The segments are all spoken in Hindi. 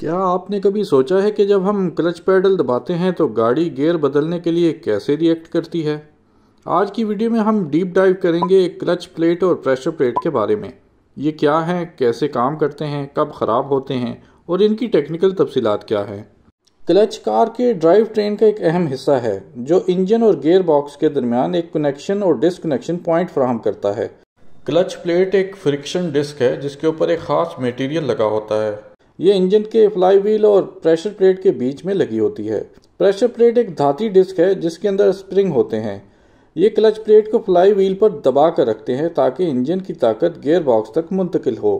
क्या आपने कभी सोचा है कि जब हम क्लच पैडल दबाते हैं तो गाड़ी गियर बदलने के लिए कैसे रिएक्ट करती है। आज की वीडियो में हम डीप डाइव करेंगे क्लच प्लेट और प्रेशर प्लेट के बारे में। ये क्या हैं, कैसे काम करते हैं, कब ख़राब होते हैं और इनकी टेक्निकल तफसीलात क्या है। क्लच कार के ड्राइव ट्रेन का एक अहम हिस्सा है जो इंजन और गियर बॉक्स के दरमियान एक कनेक्शन और डिसकनेक्शन पॉइंट फराहम करता है। क्लच प्लेट एक फ्रिक्शन डिस्क है जिसके ऊपर एक ख़ास मटेरियल लगा होता है। ये इंजन के फ्लाई व्हील और प्रेशर प्लेट के बीच में लगी होती है। प्रेशर प्लेट एक धाती डिस्क है जिसके अंदर स्प्रिंग होते हैं। ये क्लच प्लेट को फ्लाई व्हील पर दबा कर रखते हैं ताकि इंजन की ताकत गियर बॉक्स तक मुंतकिल हो।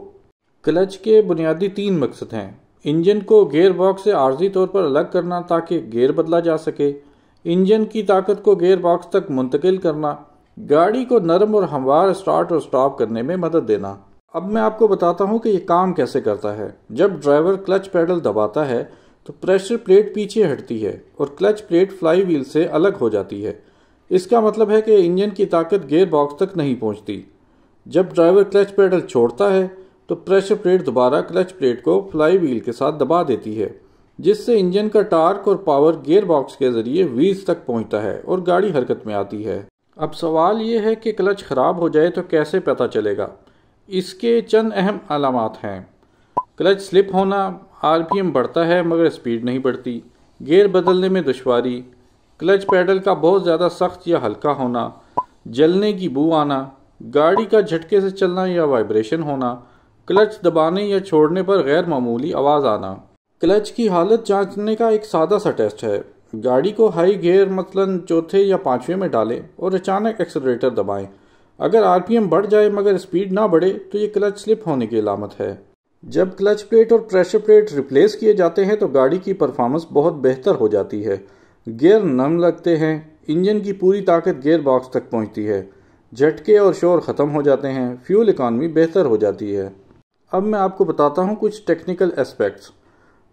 क्लच के बुनियादी 3 मकसद हैं। इंजन को गियर बॉक्स से आर्जी तौर पर अलग करना ताकि गियर बदला जा सके, इंजन की ताकत को गियर बॉक्स तक मुंतकिल करना, गाड़ी को नरम और हमवार स्टार्ट और स्टॉप करने में मदद देना। अब मैं आपको बताता हूँ कि ये काम कैसे करता है। जब ड्राइवर क्लच पैडल दबाता है तो प्रेशर प्लेट पीछे हटती है और क्लच प्लेट फ्लाई व्हील से अलग हो जाती है। इसका मतलब है कि इंजन की ताकत गियर बॉक्स तक नहीं पहुँचती। जब ड्राइवर क्लच पैडल छोड़ता है तो प्रेशर प्लेट दोबारा क्लच प्लेट को फ्लाई व्हील के साथ दबा देती है, जिससे इंजन का टार्क और पावर गियर बॉक्स के जरिए व्हील्स तक पहुँचता है और गाड़ी हरकत में आती है। अब सवाल ये है कि क्लच ख़राब हो जाए तो कैसे पता चलेगा। इसके चंद अहम अलामात हैं। क्लच स्लिप होना, आरपीएम बढ़ता है मगर स्पीड नहीं बढ़ती, गियर बदलने में दुश्वारी, क्लच पैडल का बहुत ज़्यादा सख्त या हल्का होना, जलने की बू आना, गाड़ी का झटके से चलना या वाइब्रेशन होना, क्लच दबाने या छोड़ने पर गैर मामूली आवाज़ आना। क्लच की हालत जांचने का एक सादा सा टेस्ट है। गाड़ी को हाई गियर मसलन चौथे या 5वें में डालें और अचानक एक्सेलरेटर दबाएं। अगर आरपीएम बढ़ जाए मगर स्पीड ना बढ़े तो ये क्लच स्लिप होने की अलामत है। जब क्लच प्लेट और प्रेशर प्लेट रिप्लेस किए जाते हैं तो गाड़ी की परफॉर्मेंस बहुत बेहतर हो जाती है। गियर नम लगते हैं, इंजन की पूरी ताकत गियर बॉक्स तक पहुंचती है, झटके और शोर ख़त्म हो जाते हैं, फ्यूल इकॉनमी बेहतर हो जाती है। अब मैं आपको बताता हूँ कुछ टेक्निकल एस्पेक्ट्स।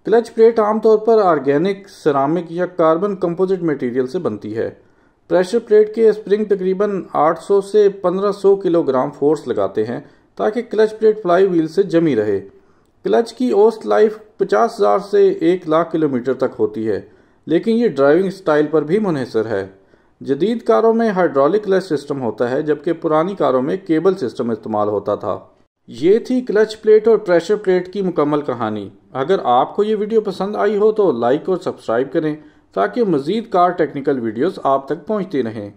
क्लच प्लेट आमतौर पर ऑर्गेनिक, सिरामिक या कार्बन कंपोजिट मटेरियल से बनती है। प्रेशर प्लेट के स्प्रिंग तकरीबन 800 से 1500 किलोग्राम फोर्स लगाते हैं ताकि क्लच प्लेट फ्लाई व्हील से जमी रहे। क्लच की औसत लाइफ 50,000 से 1 लाख किलोमीटर तक होती है, लेकिन ये ड्राइविंग स्टाइल पर भी मुनहसर है। जदीद कारों में हाइड्रोलिक क्लच सिस्टम होता है जबकि पुरानी कारों में केबल सिस्टम इस्तेमाल होता था। ये थी क्लच प्लेट और प्रेशर प्लेट की मुकम्मल कहानी। अगर आपको ये वीडियो पसंद आई हो तो लाइक और सब्सक्राइब करें ताकि मज़ीद कार टेक्निकल वीडियोस आप तक पहुंचती रहें।